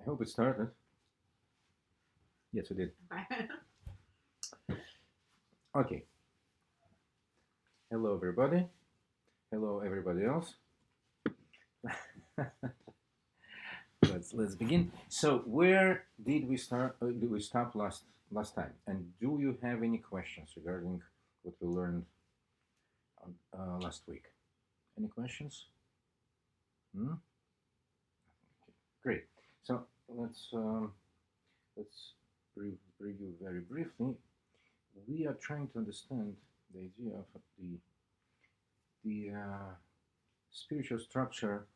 hope it started. Yes, we did. Okay. Hello, everybody. Hello, everybody else. Let's begin. So, where did we start? Did we stop last time? And do you have any questions regarding what we learned last week? Any questions? Hmm? Okay, great. So let's review very briefly. We are trying to understand the idea of the spiritual structure,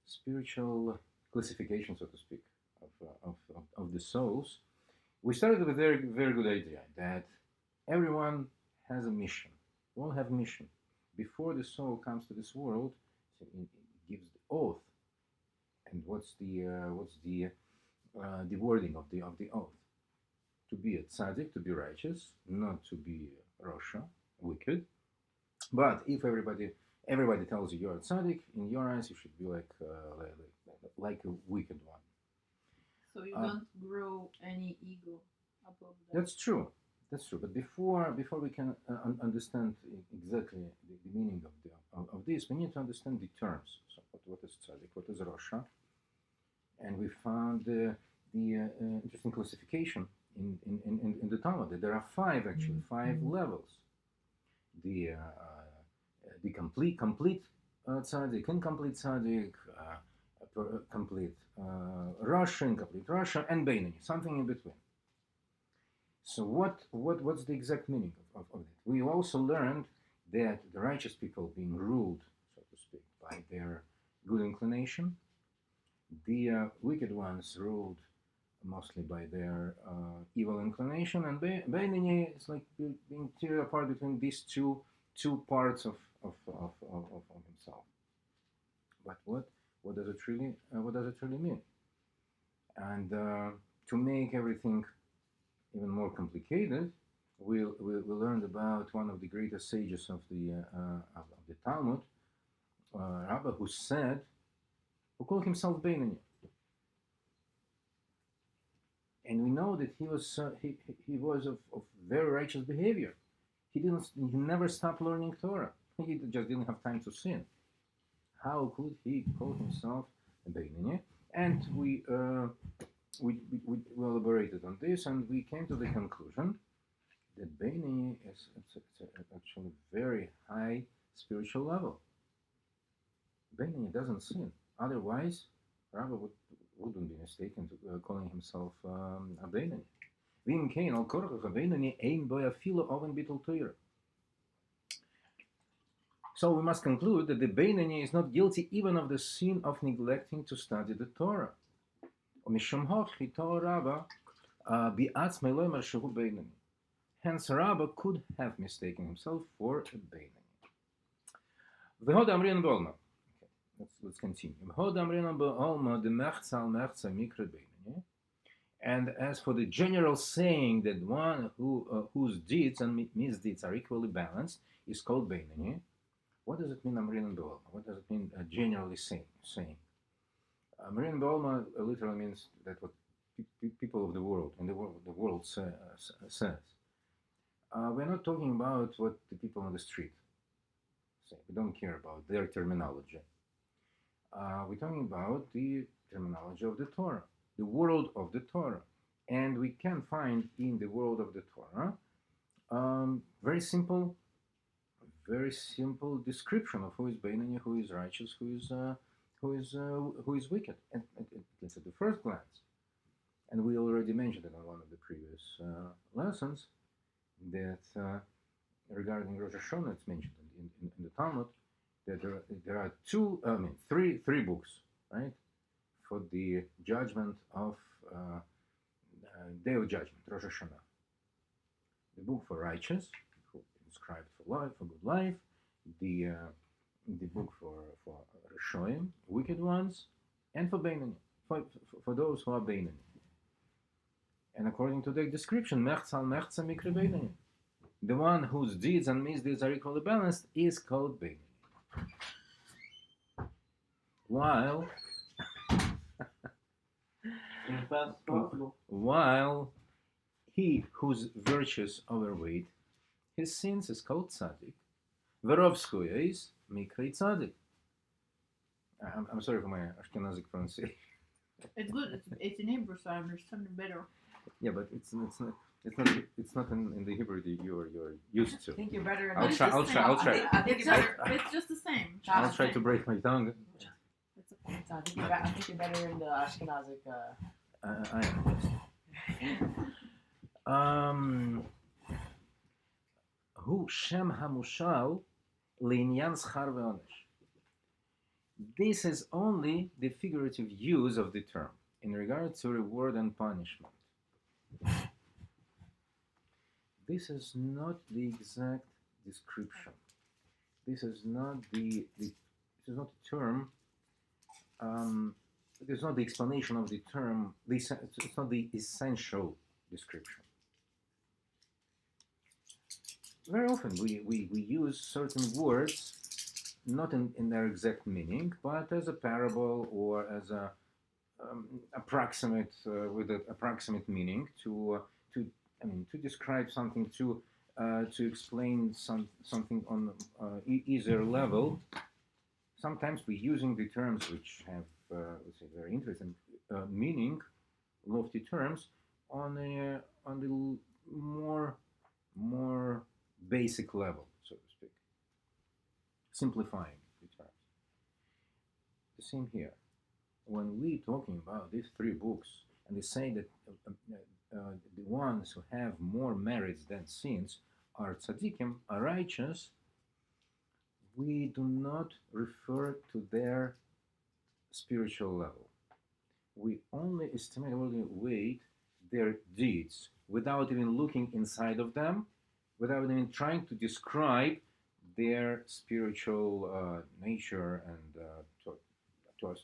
spiritual classification, so to speak, of the souls. We started with a very good idea that everyone has a mission. We all have a mission. Before the soul comes to this world, it gives the oath. And what's the wording of the oath? To be a tzaddik, to be righteous, not to be Rasha, wicked. But if everybody tells you you're a tzaddik, in your eyes you should be like a wicked one. So you don't grow any ego above that. That's true. But before we can understand exactly the meaning of this, we need to understand the terms. So what is tzaddik? What is Rasha? And we found the interesting classification in the Talmud. There are five levels. The complete tzaddik, incomplete tzaddik, complete Rasha, incomplete Rasha, and Beinoni, something in between. So what's the exact meaning of that? We also learned that the righteous people being ruled, so to speak, by their good inclination. The wicked ones ruled mostly by their evil inclination, and Beinoni is like being teared apart between these two parts of himself. But what does it really mean? And to make everything even more complicated, we learned about one of the greatest sages of the Talmud, Rabbi, who called himself Beinoni. And we know that he was of very righteous behavior. He never stopped learning Torah. He just didn't have time to sin. How could he call himself a Beinoni? And we elaborated on this, and we came to the conclusion that Beinoni is actually very high spiritual level. Beinoni doesn't sin. Otherwise, Rabbi wouldn't be mistaken to calling himself a Beinoni. V'im kein al korach Beinoni ein bo afilu oven bitul Torah. So we must conclude that the Beinoni is not guilty even of the sin of neglecting to study the Torah. Hence, Rabbi could have mistaken himself for a Beinoni. Let's continue. And as for the general saying that one whose deeds and misdeeds are equally balanced is called Beinoni, what does it mean, Amrin and Be'olma? What does it mean, generally saying? Amrin and Be'olma literally means that what people of the world, and the world says. We're not talking about what the people on the street say. We don't care about their terminology. We're talking about the terminology of the Torah, the world of the Torah. And we can find in the world of the Torah very simple description of who is Beinoni, who is righteous, who is wicked, at least at the first glance. And we already mentioned it on one of the previous lessons that regarding Rosh Hashanah, it's mentioned in the Talmud that there are three books, right, for the judgment of Day of Judgment, Rosh Hashanah. The book for righteous, who inscribed for life, for good life. The book for Rishoyim, wicked ones, and for Beinoni, for those who are Beinoni. And according to the description, Mechza Mikre Beinoni, the one whose deeds and misdeeds are equally balanced is called Beinoni. While As fast as possible. While he whose virtues overweight his sins is called tzaddik. Verov is mikra tzaddik. I'm sorry for my Ashkenazic pronunciation. It's good. It's in Hebrew, so I understand it better. Yeah, but it's not in the Hebrew that you're used to. I think you're better. I'll try. I think It's you're just, better. it's just the same. I'll try to break my tongue. I think you're better in the Ashkenazic. I am. Hu Shem Hamushal Linyan Schar ve'onesh. This is only the figurative use of the term in regard to reward and punishment. This is not the exact description. This is not the term. It is not the explanation of the term. It's not the essential description. Very often we use certain words not in their exact meaning, but as a parable or as a approximate with an approximate meaning to describe something, to explain something on easier level. Sometimes we're using the terms which have let's say very interesting meaning, lofty terms on the more basic level, so to speak, simplifying the terms. The same here. When we're talking about these three books, and they say that the ones who have more merits than sins are tzaddikim, are righteous, we do not refer to their spiritual level. We only estimate, only weight their deeds without even looking inside of them, without even trying to describe their spiritual nature and to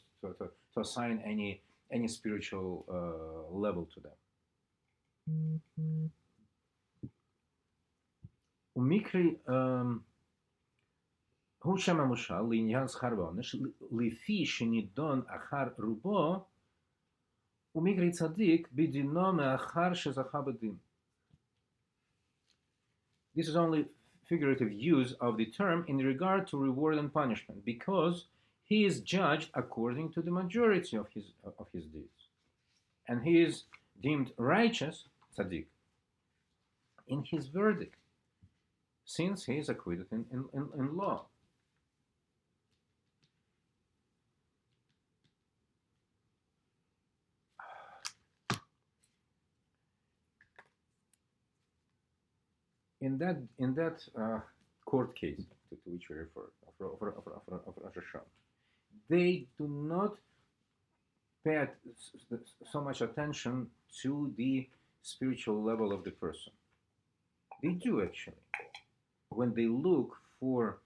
assign any spiritual level to them. Umikri הוא שם המשל לעניין שכר ועונש לפי שנידון אחר רובו ומקרי צדיק בדינו מאחר שזכה בדין. This is only figurative use of the term in regard to reward and punishment, because he is judged according to the majority of his deeds, and he is deemed righteous, tzaddik, in his verdict, since he is acquitted in law. In that court case to which we refer of Rosh Hashanah, they do not pay so much attention to the spiritual level of the person. They do actually. When they look for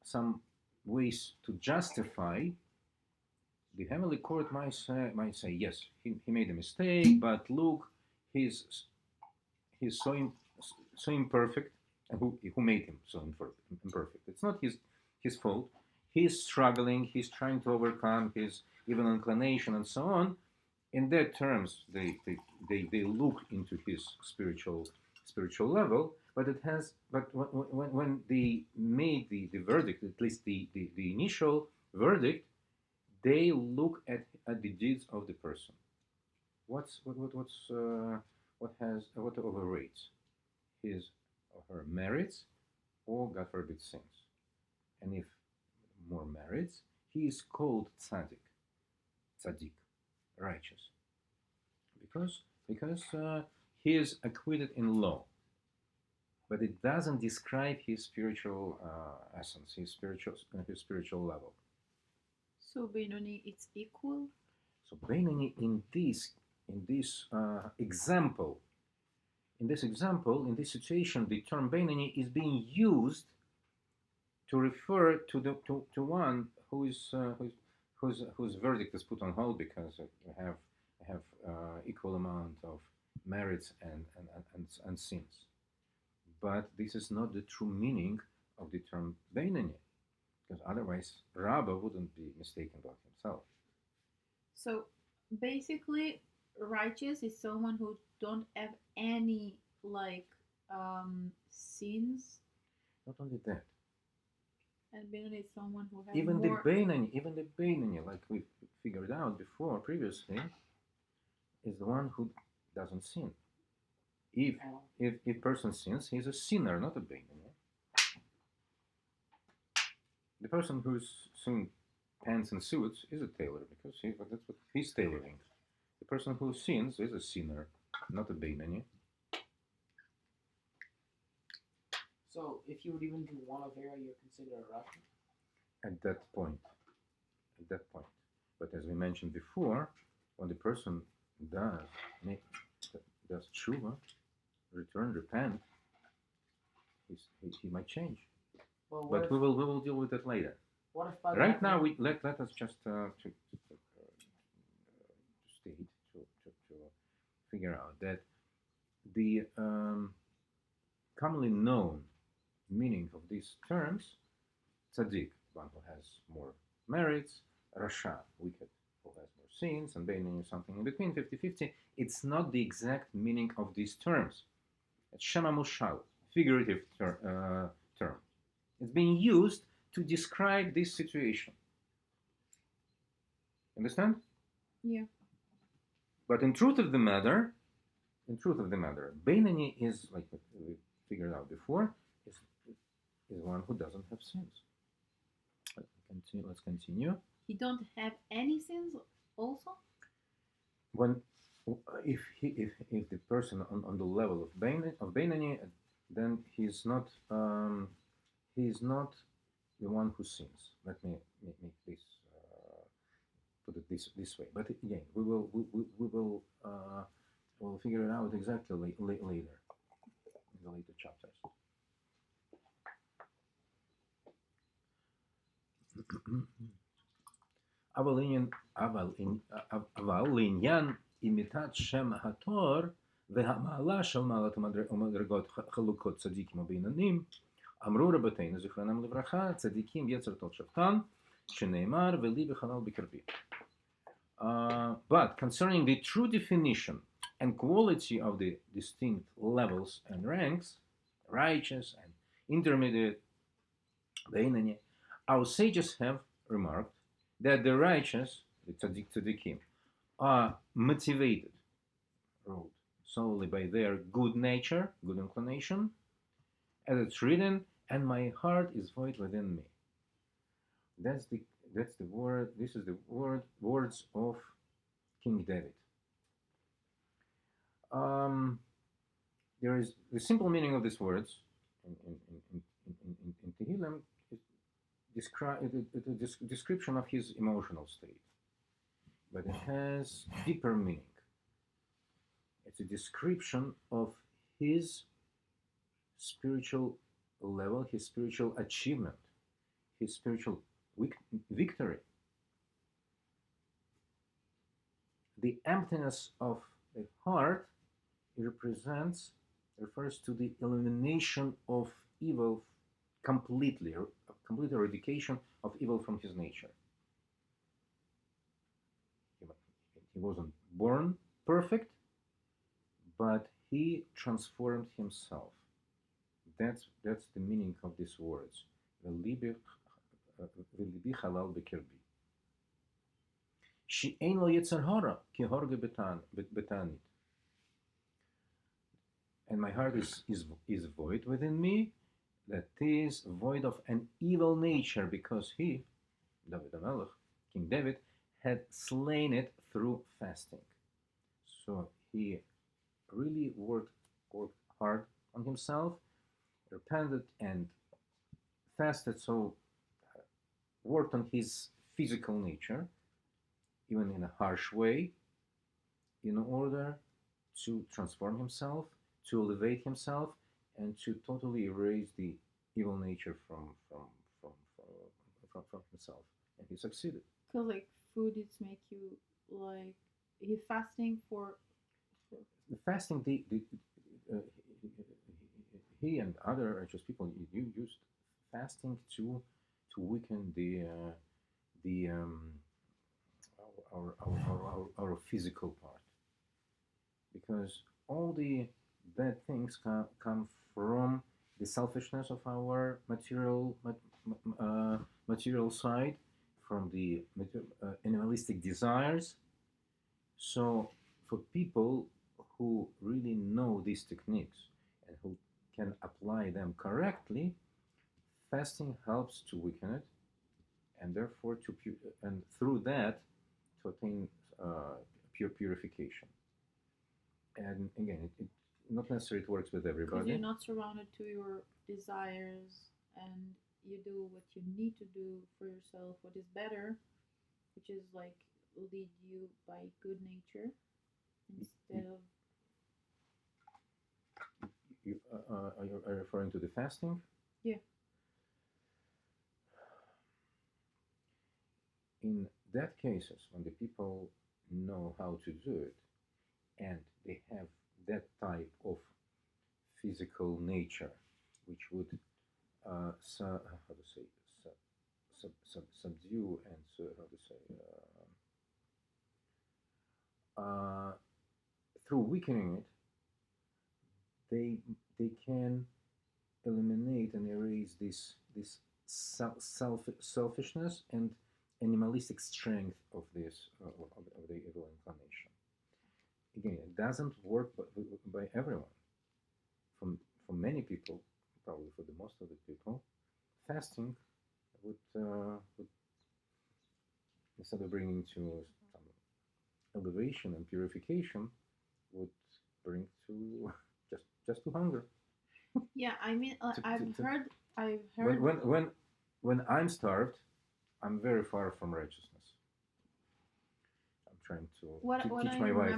some ways to justify, the heavenly court might say yes, he made a mistake, but look, he's so imperfect, and who made him so imperfect? It's not his fault. He's struggling. He's trying to overcome his evil inclination and so on. In that terms, they look into his spiritual level. But when they made the verdict, at least the initial verdict, they look at the deeds of the person. What overrates his or her merits, or God forbid sins. And if more merits, he is called tzaddik, righteous, because he is acquitted in law. But it doesn't describe his spiritual essence, his spiritual level. So Benoni, it's equal. So Benoni in this example. In this situation, the term Benoni is being used to refer to one whose verdict is put on hold because you have equal amount of merits and sins. But this is not the true meaning of the term Benoni, because otherwise Rabbi wouldn't be mistaken about himself. So basically, righteous is someone who don't have any like sins, Not only that, and Beinoni is someone who has even more. the Beinoni, like we figured out before previously, is the one who doesn't sin. If person sins, he's a sinner, not a Beinoni. The person who's sewing pants and suits is a tailor because that's what he's tailoring. The person who sins is a sinner, not a Beinoni. So if you would even do one Avera, you're considered a Russian? At that point. But as we mentioned before, when the person does tshuva, repent, he might change. Well, But we will deal with that later. What if by Right now, let us just state to figure out that the commonly known meaning of these terms, tzaddik, one who has more merits, rasha, wicked, who has more sins, and Beinoni something in between, 50-50, it's not the exact meaning of these terms. It's shema mushal, figurative term. It's being used to describe this situation. Understand? Yeah. But in truth of the matter, Beinoni is, like we figured out before, is one who doesn't have sins. Let's continue. He don't have any sins also? If the person on the level of Beinoni, then he's not the one who sins. Let me make this put it this way. But again, we'll figure it out exactly later in the later chapters. אבל לעניין אימיתת שם התואר והמעלה של מעלת ומדרגות חלוקות צדיקים ובינונים, אמרו רבותינו זיכרונם לברכה, צדיקים יצר טוב שבטן, שנאמר ולי בחלל בקרבי. But concerning the true definition and quality of the distinct levels and ranks, righteous and intermediate, Beinoni, our sages have remarked that the righteous, the tzaddikim, are motivated, ruled solely by their good nature, good inclination, as it's written, and my heart is void within me. That's the word. This is the words of King David. There is the simple meaning of these words in Tehillim. It's a description of his emotional state, but it has deeper meaning. It's a description of his spiritual level, his spiritual achievement, his spiritual victory. The emptiness of the heart refers to the elimination of evil completely, complete eradication of evil from his nature. He wasn't born perfect, but he transformed himself. That's the meaning of these words. V'libi chalal b'kirbi. She'ein lo yetzer hara ki horge betanit. And my heart is void within me, that is void of an evil nature, because he, David HaMelech, King David, had slain it through fasting. So he really worked hard on himself, repented and fasted, so worked on his physical nature, even in a harsh way, in order to transform himself, to elevate himself, and to totally erase the evil nature from himself. And he succeeded. Because like food, it's make you like he's fasting for. The fasting, he and other righteous people used fasting to weaken our physical part. because all the bad things come from the selfishness of our material side, from the animalistic desires. So, for people who really know these techniques and who can apply them correctly, fasting helps to weaken it, and therefore and through that to attain pure purification. And again, it not necessarily it works with Because everybody. you're not surrounded to your desires and you do what you need to do for yourself, what is better, which is like lead you by good nature instead of. Are you referring to the fasting? Yeah. In that cases, when the people know how to do it and they have that type of physical nature, which would how to say subdue and how to say through weakening it, they can eliminate and erase this selfishness and animalistic strength of this of the evil inclination. Again, it doesn't work by everyone. For many people, probably for the most of the people, fasting would instead of bringing to some elevation and purification, would bring to just to hunger. Yeah, I mean, I've heard. When I'm starved, I'm very far from righteousness. I'm trying to teach my wife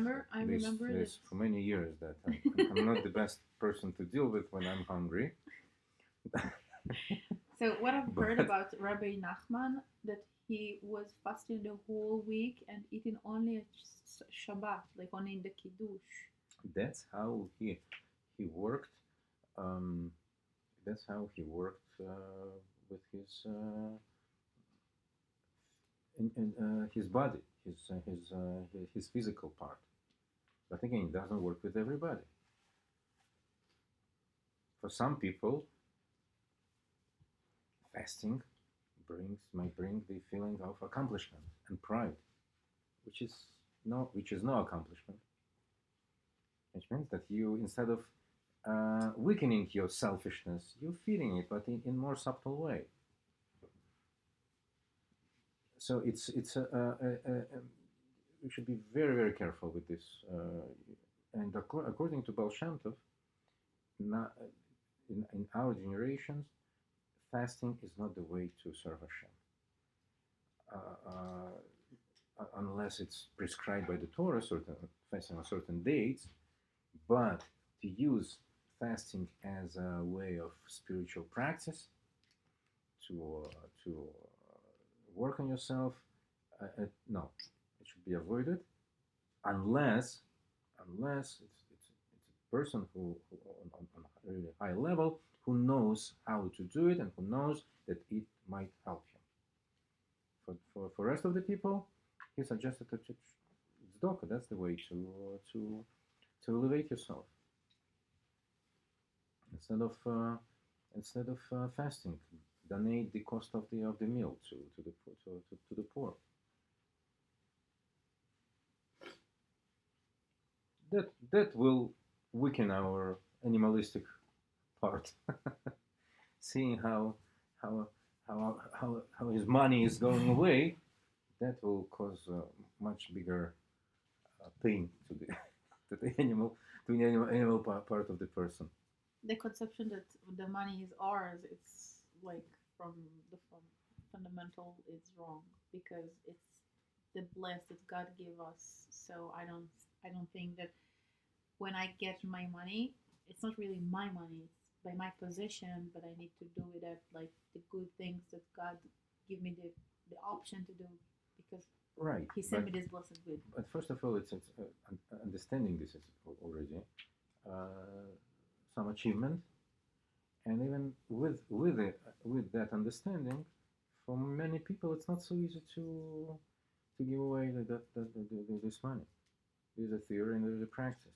this for many years that I'm not the best person to deal with when I'm hungry. So what I've heard about Rabbi Nachman, that he was fasting the whole week and eating only at Shabbat, like only in the Kiddush. That's how he worked. That's how he worked with his body, his physical part. But again, it doesn't work with everybody. For some people, fasting might bring the feeling of accomplishment and pride, which is no accomplishment. Which means that you, instead of weakening your selfishness, you're feeding it, but in more subtle way. So we should be very, very careful with this. And according to Baal Shem Tov, in our generations, fasting is not the way to serve Hashem. Unless it's prescribed by the Torah, fasting on certain dates, but to use fasting as a way of spiritual practice, to work on yourself, no, it should be avoided, unless it's a person who on a really high level, who knows how to do it and who knows that it might help him. For rest of the people, he suggested that tzedakah, that's the way to elevate yourself instead of fasting. Donate the cost of the meal to the poor. That will weaken our animalistic part. Seeing how his money is going away, that will cause much bigger pain to the animal part of the person. The conception that the money is ours, it's like from the fundamental, is wrong, because it's the bless that God gave us. So I don't think that when I get my money, it's not really my money. It's by my position, but I need to do it at like the good things that God give me the option to do, because right. He sent me this blessed good. But first of all, it's understanding this is already some achievement, and even with that understanding, for many people, it's not so easy to give away this money. There's a theory and there's a practice.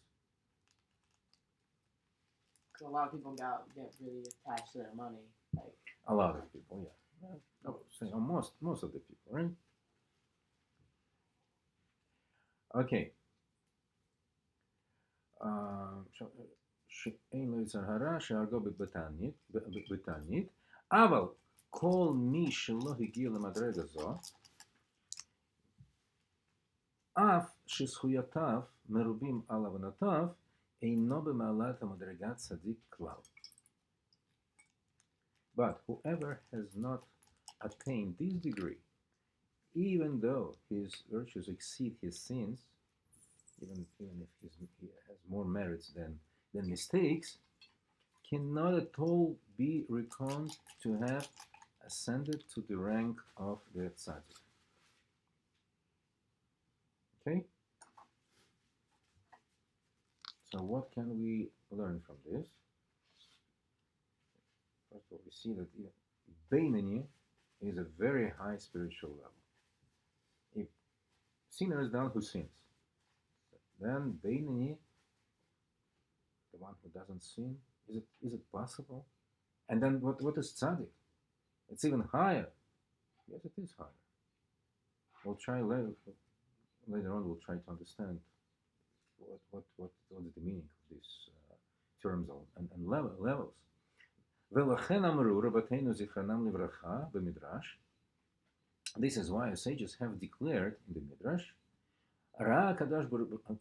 'Cause a lot of people get really attached to their money. Like, A lot of people, yeah. I would say most of the people, right? Okay. שאין לו יצר הרע שהרגו בתענית, אבל כל מי שלא הגיע למדרגה זו, אף שזכויותיו מרובים על עוונותיו, אינו במעלת המדרגת צדיק כלל. But whoever has not attained this degree, even though his virtues exceed his sins, even if he has more merits than mistakes, cannot at all be reckoned to have ascended to the rank of the tzaddik. Okay? So what can we learn from this? First of all, we see that Beinoni is a very high spiritual level. If sinner is down who sins, then Beinoni, the one who doesn't sin, is it possible? And then what is tzaddik? It's even higher. Yes, it is higher. We'll try later on. We'll try to understand what's the meaning of these terms and levels. This is why sages have declared in the Midrash,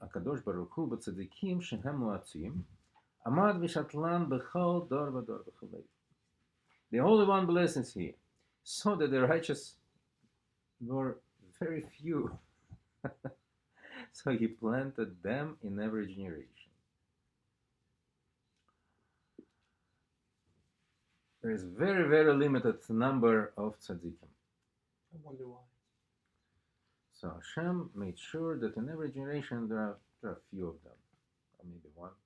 הקדוש ברוך הוא בצדיקים שהם מועצים, עמד ושתלן בכל דור ודור וכו'. The Holy One blesses He, so that the righteous were very few. So He planted them in every generation. There is very, very limited number of tzaddikim. I wonder why. So Hashem made sure that in every generation there are a few of them, or maybe one,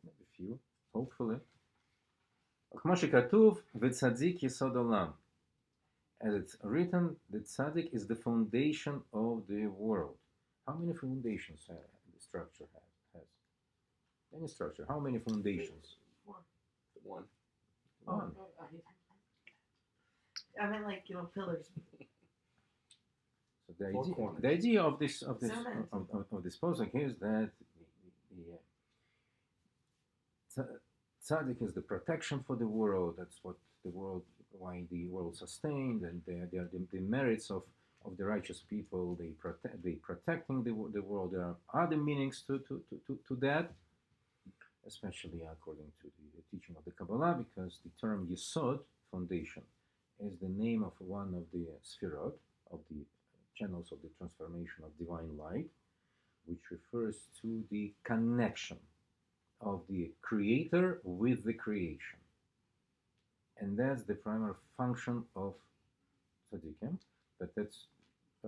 maybe few, hopefully. כמו שכתוב, וצדיק יסוד עולם. As it's written, the tzaddik is the foundation of the world. How many foundations the structure has? Any structure, how many foundations? One. One. I meant like, pillars. So the idea of this posuk is that the tzaddik is the protection for the world. That's what why the world sustained, and they are the merits of the righteous people. They protecting the world. There are other meanings to that, especially according to the teaching of the Kabbalah, because the term Yesod, foundation, is the name of one of the Sfirot, of the channels of the transformation of divine light, which refers to the connection of the creator with the creation. And that's the primary function of tzaddikim, but that's a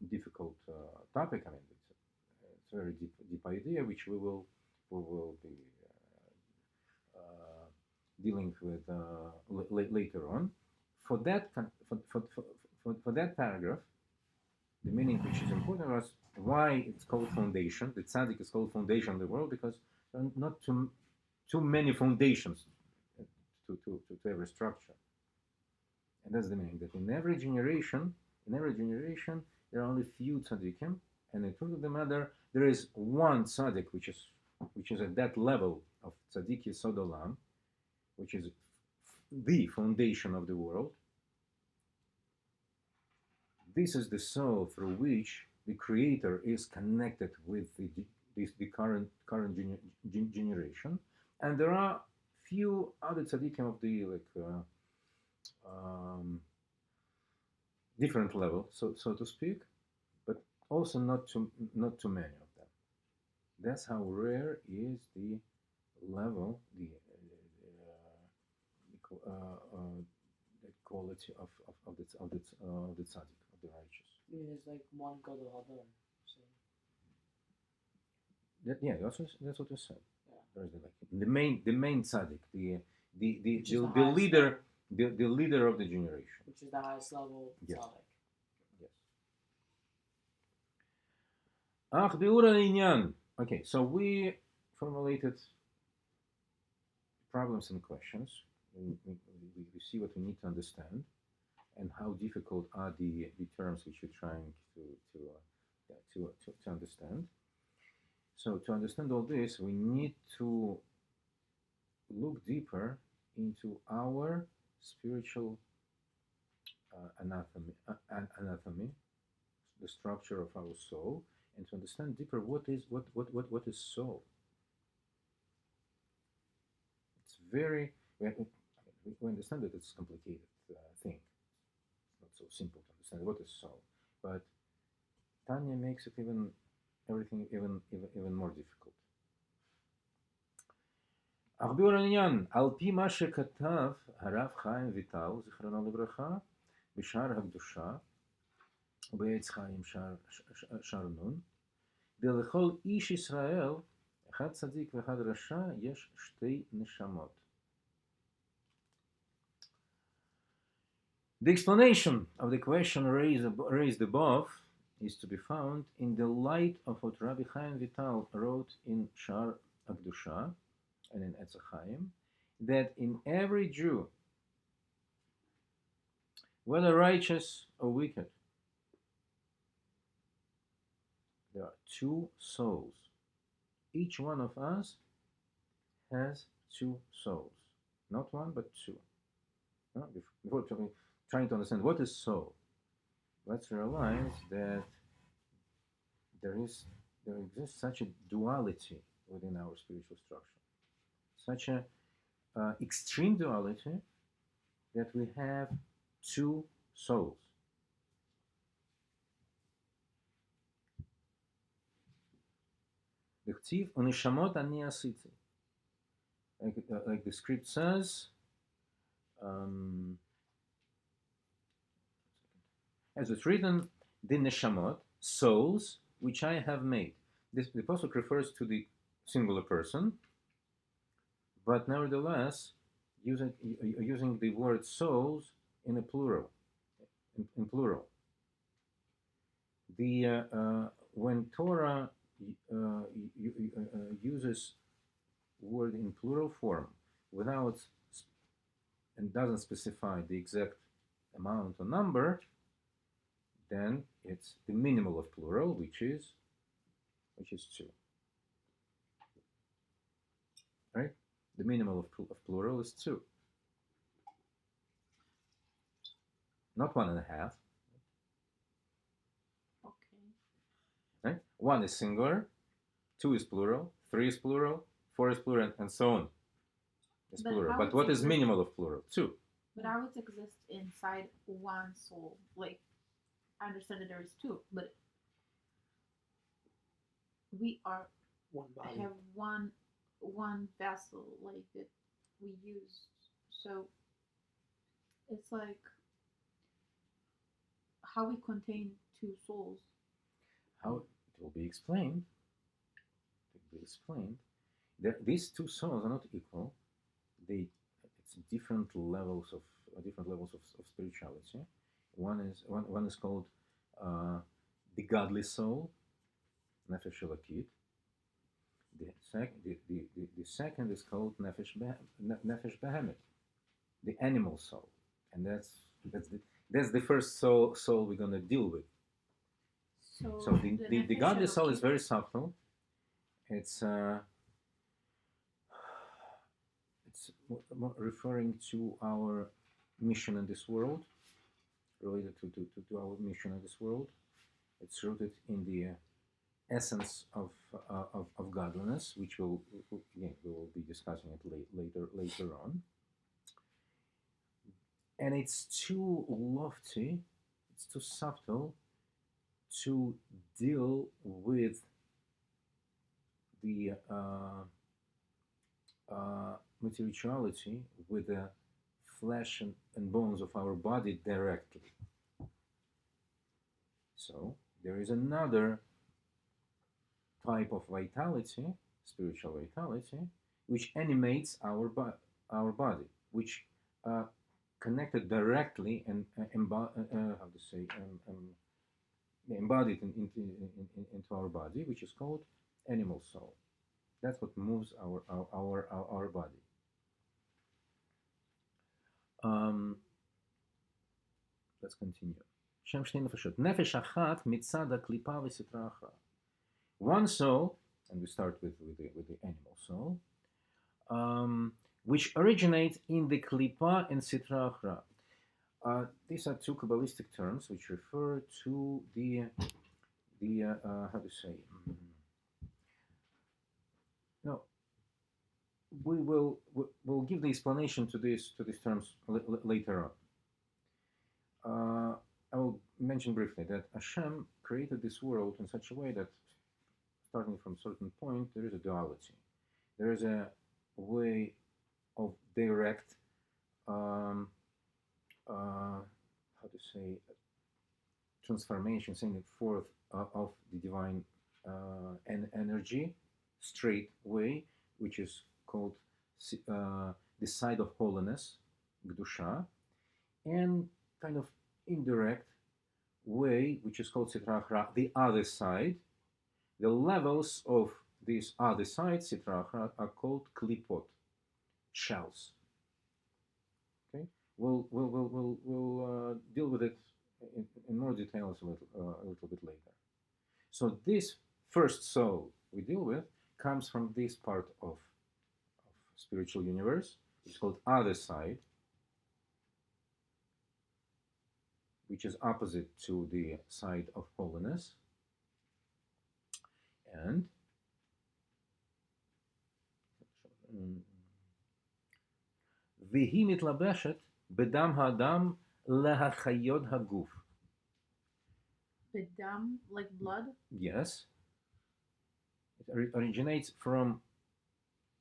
difficult topic. I mean, it's a very deep idea, which we will be dealing with later on. For that paragraph, the meaning which is important was why it's called foundation. The tzaddik is called foundation of the world because there are not too many foundations to every structure. And that's the meaning, that in every generation, there are only few tzaddikim, and the truth of the matter, there is one tzaddik which is at that level of tzaddik yesod olam, which is the foundation of the world. This is the soul through which the creator is connected with the current generation, and there are few other tzaddikim of the different level, so to speak, but also not too many of them. That's how rare is the level, the quality of the tzaddik, of the righteous. I mean, there's like one Gadol Hador. That's what you said. Yeah. There's the main tzaddik, the leader, the leader of the generation, which is the highest level Yes. tzaddik. Yes. Ach, biur al-inyan. Okay, so formulated problems and questions. We see what we need to understand and how difficult are the terms which we're trying to understand. So to understand all this, we need to look deeper into our spiritual anatomy, the structure of our soul, and to understand deeper what is soul. It's very we understand that it's a complicated thing. It's not so simple to understand what is soul, but Tanya makes it everything even more difficult. אך ביאור העניין, על פי מה שכתב הרב חיים ויטל, זיכרונו לברכה, בשער הקדושה, ובעץ חיים שער נון, ולכל איש ישראל, אחד צדיק ואחד רשע, יש שתי נשמות. The explanation of the question raised above is to be found in the light of what Rabbi Chaim Vital wrote in Shar Akdusha and in Etz Chaim, that in every Jew, whether righteous or wicked, there are two souls. Each one of us has two souls. Not one, but two. Before trying to understand what is soul, let's realize that there exists such a duality within our spiritual structure, such a extreme duality that we have two souls. Like the script says, as it's written, the neshamot, souls, which I have made. The pasuk refers to the singular person, but nevertheless, using the word souls in a plural. In plural. When Torah uses word in plural form without and doesn't specify the exact amount or number, then it's the minimal of plural, which is two. Right? The minimal of plural is two. Not 1.5. Okay. Right? 1 is singular, 2 is plural, 3 is plural, 4 is plural, and so on. It's plural. But what is minimal of plural? 2. But how it exists inside one soul? Like, I understand that there is two, but we are One body. have one vessel like that we use. So it's like how we contain two souls. How it will be explained? These two souls are not equal. It's different levels of spirituality. One is called the godly soul, nefesh elokit. The second is called nefesh behemet, the animal soul, and that's the first soul we're gonna deal with. So the godly soul is very subtle. It's referring to our mission in this world, related to our mission in this world. It's rooted in the essence of godliness, which we will be discussing it later on. And it's too lofty, it's too subtle to deal with the materiality, with the flesh and bones of our body directly. So there is another type of vitality, spiritual vitality, which animates our body, which connected directly and embodied into our body, which is called animal soul. That's what moves our body. Let's continue. שם שתי נפשות. נפש אחת מצד הקליפה וסטרה אחת. One soul, and we start with the animal soul, which originates in the klipa and sitra achra. These are two Kabbalistic terms which refer to the how to say. No, we'll give the explanation to these terms later on. I will mention briefly that Hashem created this world in such a way that, starting from a certain point, there is a duality. There is a way of direct, how to say, transformation, sending forth of the divine energy, straight way, which is called the side of holiness, Gdusha, and kind of indirect way, which is called Sitra Achra, the other side. The levels of this other side, Sitra Achra, are called klipot, shells. Okay, we'll deal with it in more details a little bit later. So this first soul we deal with comes from this part of spiritual universe. It's called other side, which is opposite to the side of holiness. And והיא מתלבשת בדם האדם להחיות הגוף. Bedam, like blood? Yes. It originates from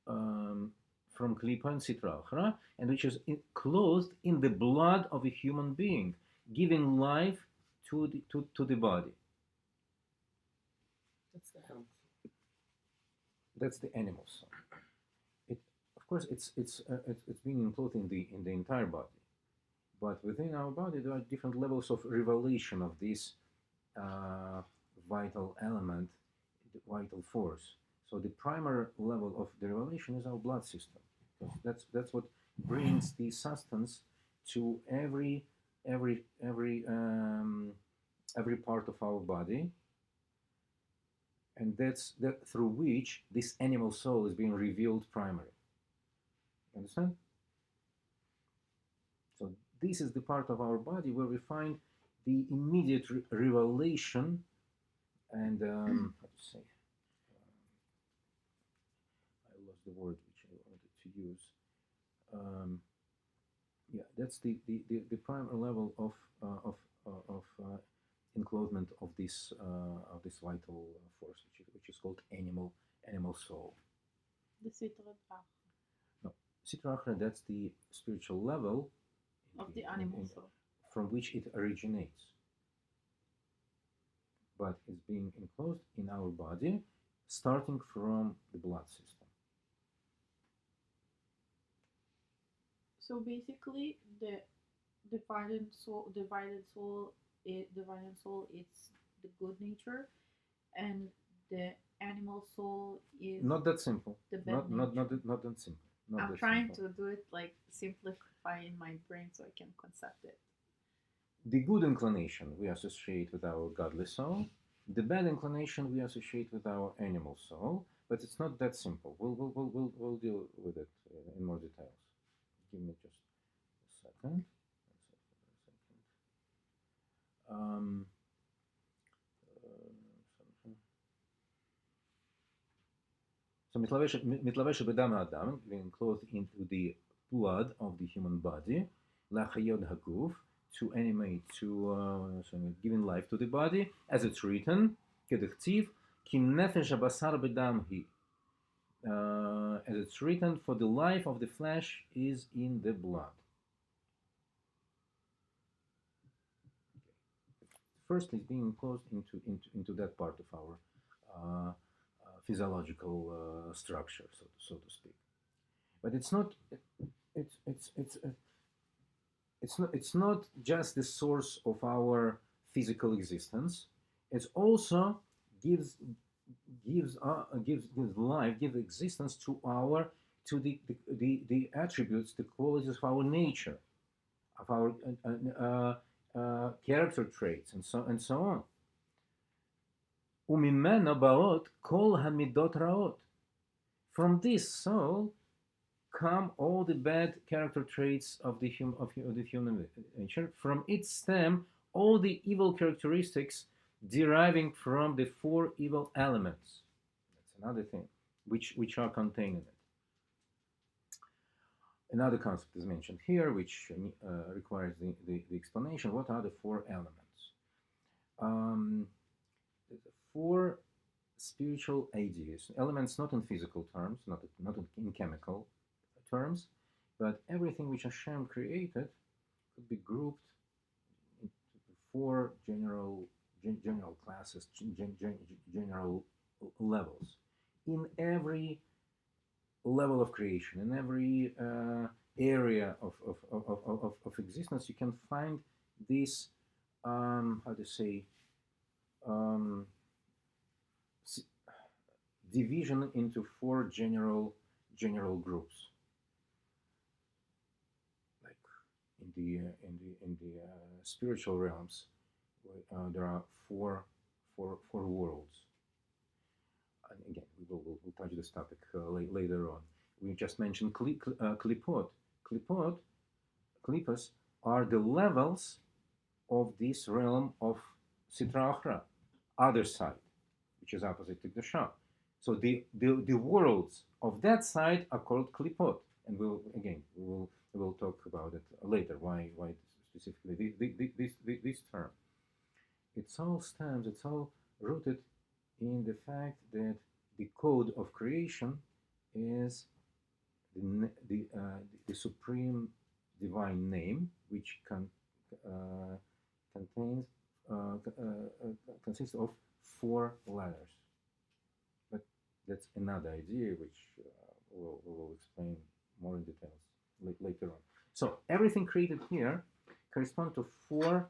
Klipa and Sitra Achra, and which is clothed in the blood of a human being, giving life to the body. That's the animal. That's the animal soul. Of course, it's being enclosed in the entire body, but within our body there are different levels of revelation of this vital element, the vital force. So the primary level of the revelation is our blood system. That's what brings the sustenance to every part of our body, and that's through which this animal soul is being revealed primarily. Understand? So this is the part of our body where we find the immediate revelation and how to say, I lost the word which I wanted to use. Yeah, that's the primary level of enclosement of this vital force, which is called animal soul. The Sitra Achra. No, Sitra Achra, that's the spiritual level Of the animal soul. from which it originates, but it's being enclosed in our body, starting from the blood system. So basically, the divided soul, it's the good nature, and the animal soul is Not that simple. the bad Not nature. that simple. Not I'm that trying simple. to do it like simplify in my brain so I can concept it. The good inclination we associate with our godly soul. The bad inclination we associate with our animal soul. But it's not that simple. We'll deal with it in more details. Give me just a second. So מתלבש בדם האדם, being clothed into the blood of the human body, להחיות הגוף, to animate, giving life to the body, as it's written, כדכתיב, כי נפש הבשר בדם היא. As it's written, for the life of the flesh is in the blood. First is being enclosed into that part of our physiological structure, so to speak. But it's not just the source of our physical existence. It also gives gives life, gives existence to the attributes, the qualities of our nature, of our character traits, and so on. וממנו באות כל המידות רעות. From this soul come all the bad character traits of the human nature. From it stem all the evil characteristics deriving from the four evil elements. That's another thing, which are contained in it. Another concept is mentioned here, which requires the explanation. What are the four elements? The four spiritual ideas, elements not in physical terms, not in chemical terms, but everything which Hashem created could be grouped into four general classes, general levels. In every level of creation, in every area of existence, you can find this, division into four general groups. Like in the spiritual realms, there are four worlds. And again, we'll touch this topic later on. We just mentioned klipot. Klipos are the levels of this realm of Sitra Achra, other side, which is opposite to Kedusha. So the worlds of that side are called klipot, and we'll talk about it later. Why specifically this term? It's all rooted in the fact that the code of creation is the supreme divine name, which consists of four letters. But that's another idea which we'll explain more in details later on. So everything created here corresponds to four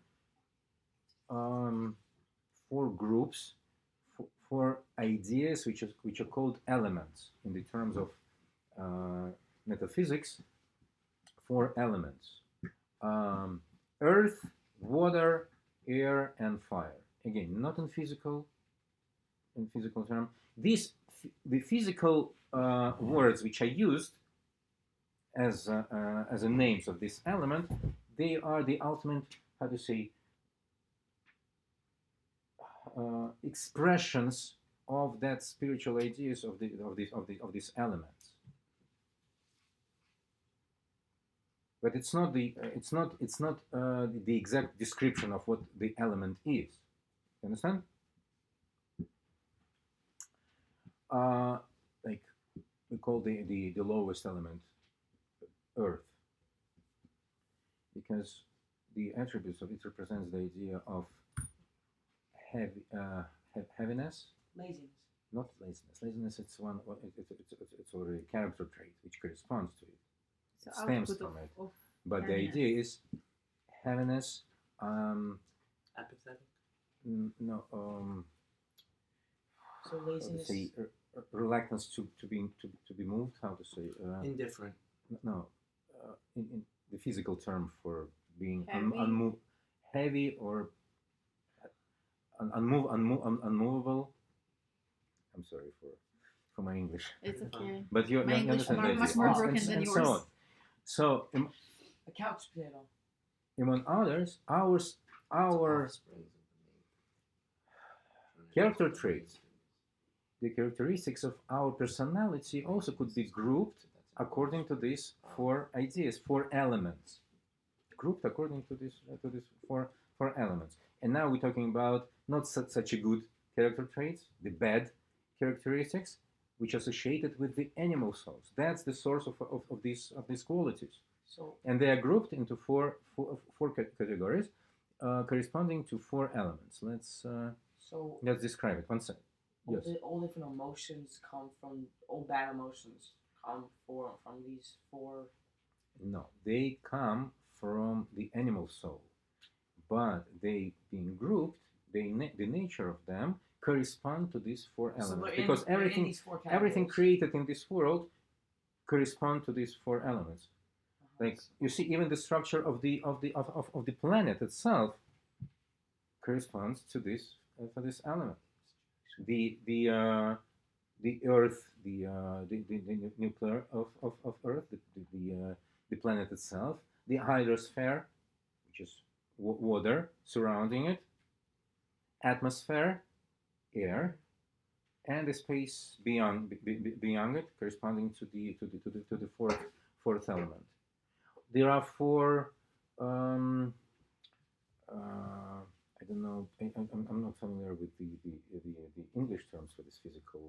groups, four ideas which are called elements in the terms of metaphysics. Four elements: earth, water, air, and fire. Again, not in physical term. The physical words which are used as a names of this element, they are the ultimate, expressions of that spiritual ideas of these elements. But it's not the exact description of what the element is. You understand? Like we call the lowest element earth, because the attributes of it represents the idea of heaviness. Laziness. Not laziness. Laziness, it's already a character trait which corresponds to it. So It stems from it. But the idea is heaviness. Apathetic. No. So laziness. Say, reluctance to be moved. How to say? Indifferent. No. In the physical term for being Heavy? heavy or unmovable. I'm sorry for my English. It's okay. But you My English understand the idea. much more broken than and yours. so on. So A couch potato. among others, our character traits, the characteristics of our personality also could be grouped according to these four ideas, four elements. Grouped according to these four elements. And now we're talking about not such a good character traits, the bad characteristics, which are associated with the animal souls. That's the source of these qualities. So And they are grouped into four categories, corresponding to four elements. Let's describe it. One second. Yes. all different emotions come from all bad emotions come from these four. No, they come from the animal soul, but they being grouped the nature of them correspond to these four So elements, they're because they're in everything these four everything categories. created in this world correspond to these four elements. Like you see, even the structure of the planet itself corresponds to this element. The Earth, the nuclear of Earth, the planet itself, the hydrosphere, which is water surrounding it, atmosphere, air, and the space beyond it, corresponding to the fourth element. There are four. I don't know. I'm not familiar with the English terms for this physical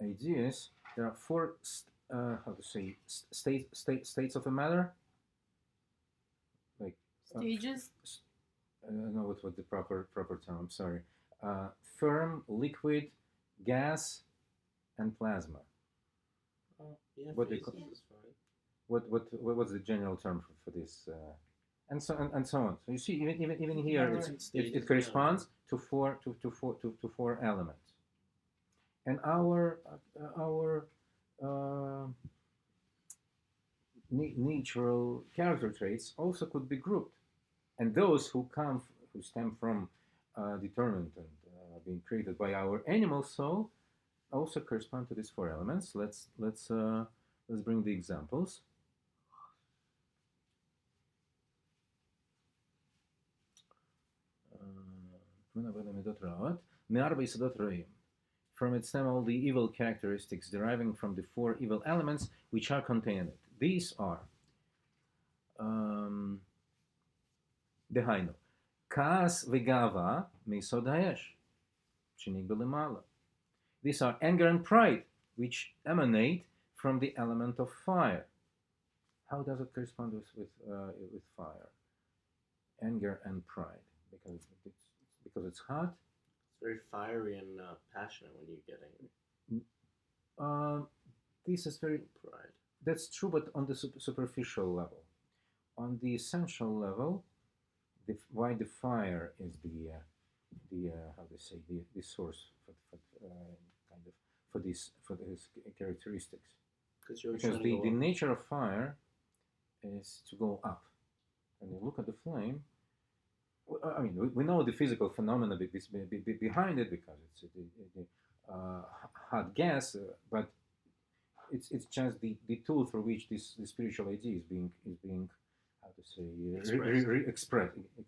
ideas. There are four how to say states of a matter. Like Stages. I don't know what the proper term. I'm sorry. Firm, liquid, gas, and plasma. Yeah, What they phases call- is fine. What's the general term for this? And so on. So you see, even here, Yeah, it, right. it corresponds to four elements. And our natural character traits also could be grouped, and those who stem from determined and being created by our animal soul also correspond to these four elements. Let's bring the examples. From its stem all the evil characteristics deriving from the four evil elements which are contained in it. These are דהיינו, כעס וגאווה מיסוד האש, שניג בלמעלה. These are anger and pride, which emanate from the element of fire. How does it correspond with fire? Anger and pride, because it's hot. It's very fiery and passionate when you get angry. This is very Pride. That's true, but on the superficial level. On the essential level, why the fire is the how to say the source for these characteristics. Because the nature of fire is to go up. And you look at the flame. I mean, we know the physical phenomena behind it, because it's hot gas, but it's just the tool through which this spiritual idea is being how to say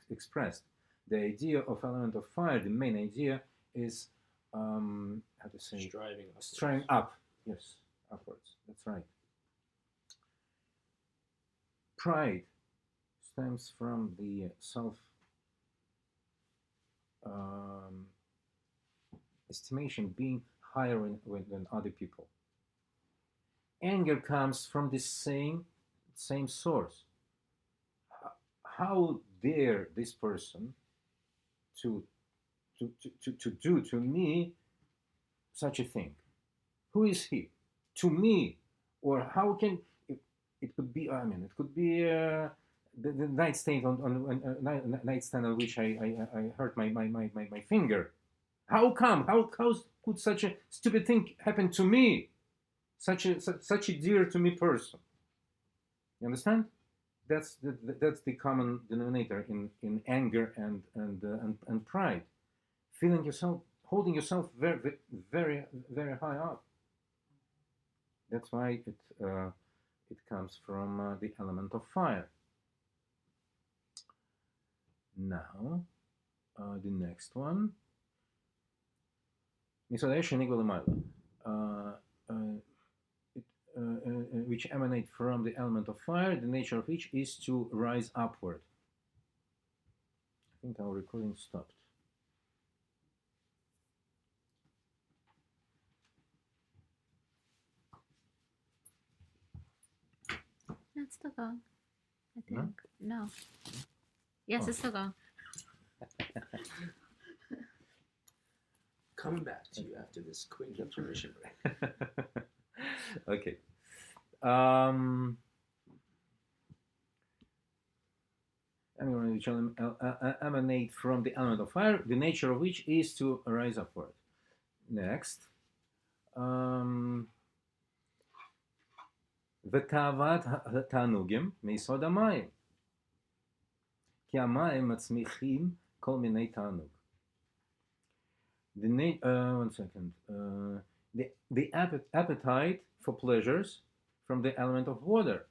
expressed. The idea of element of fire, the main idea is how to say striving up. Yes, upwards. That's right. Pride stems from the self estimation, being higher than other people. Anger comes from the same source. How dare this person to do to me such a thing? Who is he to me? Or how can it could be? I mean, it could be the nightstand on nightstand on which I hurt my finger. How come? How could such a stupid thing happen to me? Such a dear to me person. You understand? That's the common denominator in anger and pride. Holding yourself very very very high up. That's why it comes from the element of fire. Now, the next one. Which emanate from the element of fire, the nature of which is to rise upward. I think our recording stopped. It's still going, I think. No. Yes, it's still going. Coming back to you after this quick intermission break. Okay. Anyone which emanate from the element of fire, the nature of which is to rise upward. Next. ותאוות התענוגים מיסוד המים. כי המים מצמיחים כל מיני תענוג. One second. The appetite for pleasures from the element of water.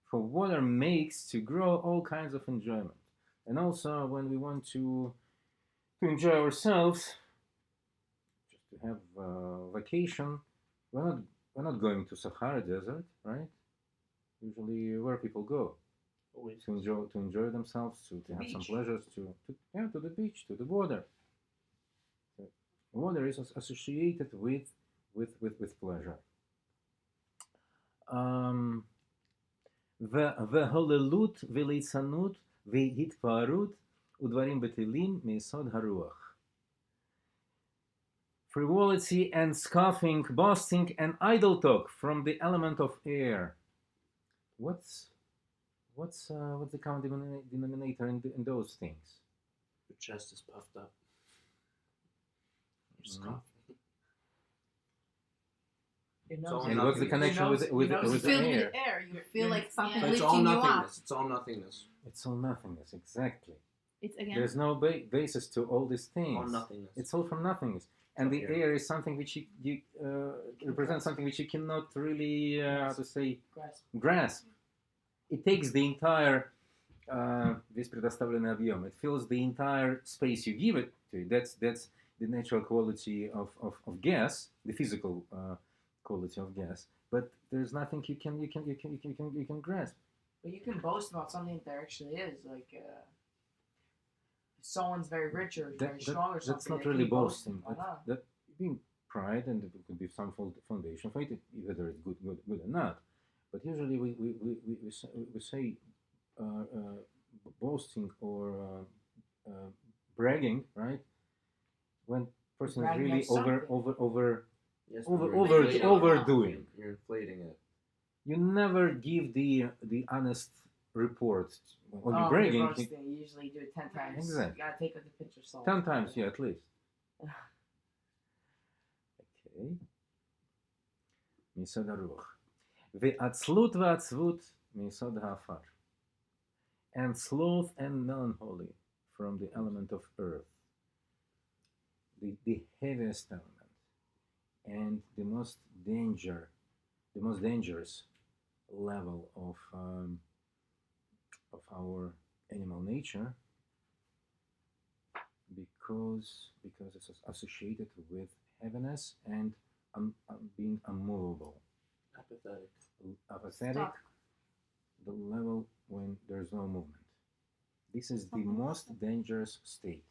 For water makes to grow all kinds of enjoyment. And also when we want to enjoy ourselves, just to have vacation, we're not going to Sahara Desert, right? Usually where people go to enjoy themselves, to have some pleasures, to the beach, to the water. Water is associated with pleasure. וההוללות וליצנות והתפארות ודברים בטלים מיסוד הרוח. Frivolity and scoffing, boasting and idle talk from the element of air. What's the common denominator in those things? Your chest is puffed up. You're Mhm. scoffing. Your It's nose all And is- what's the nothingness. connection your with nose- the your nose is Filled air? with air. You feel You're- like something yeah. It's all lifting you nothingness. up. It's all nothingness. It's all nothingness, exactly. It's again. There's no basis to all these things. All nothingness. It's all from nothingness. And the air. air is something which you represents something which you cannot really, how to say, grasp. It takes the entire весь предоставленный объем. It fills the entire space you give it to. That's the natural quality of gas, the physical quality of gas. But there's nothing you can grasp. But you can boast about something that there actually is. Like, if someone's very rich or very strong or something. That's not they really can boast. boasting. Why not? That being pride, and there could be some foundation for it, whether it's good or not. But usually we say boasting or bragging, right? When person is Bragging really of something. Yes, over- you're over- inflating it. overdoing. You're inflating it. You never give the honest report when you're Oh, bragging. you're roasting. You usually do it 10 times. Exactly. You gotta take it with a pinch of salt. 10 times, yeah, at least. Okay. מיסוד הרוח. ועצלות ועצבות מיסוד העפר. And sloth and melancholy from the element of earth. The heaviest element. And the most dangerous level of our animal nature, because it's associated with heaviness and being unmovable. Apathetic, Stuck. the level when there's no movement. This is the most dangerous state.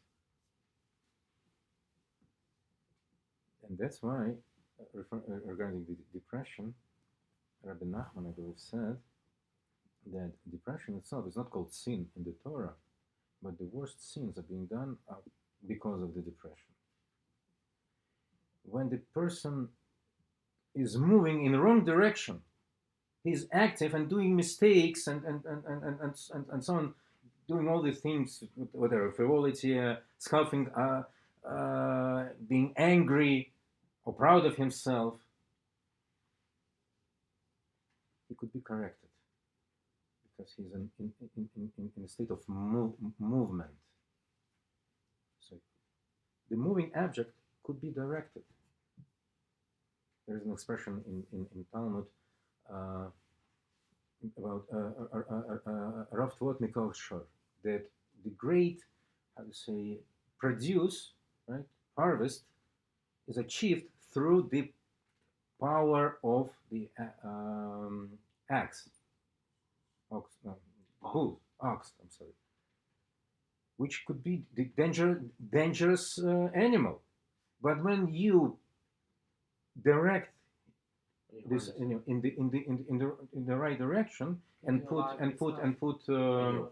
And that's why, regarding the depression, Rabbi Nachman, I believe, said that depression itself is not called sin in the Torah, but the worst sins are being done because of the depression. When the person is moving in the wrong direction, he's active and doing mistakes and so on, doing all these things, whatever, frivolity, scoffing, being angry or proud of himself, he could be corrected because he's in a state of movement. So the moving object could be directed. There is an expression in Talmud about Rav Tvot Mikol Shor, that the great, how to say, produce, right, harvest, is achieved through the power of the ox, which could be the dangerous animal. But when you direct this in the right direction and put the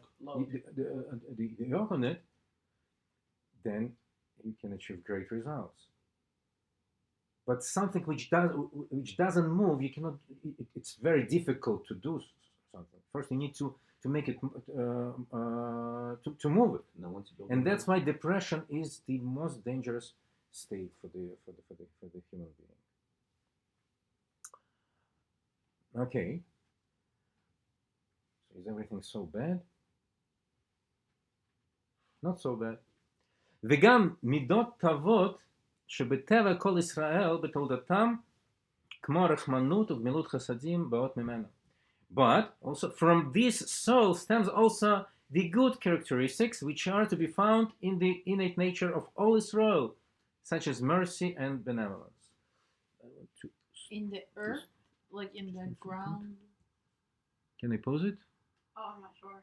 yoke on it, then you can achieve great results. But something which doesn't move, you cannot. It's very difficult to do something. First, you need to make it to move it, No, once you build and it that's up. why depression is the most dangerous state for the human being. Okay. So is everything so bad? Not so bad. וגם מידות טובות שבטבע כל ישראל בתולדתם כמו רחמנות וגמילות חסדים באות ממנו. But also from this soul stems also the good characteristics which are to be found in the innate nature of all Israel, such as mercy and benevolence. In the earth, like in the ground. Can I pause it? Oh, I'm not sure.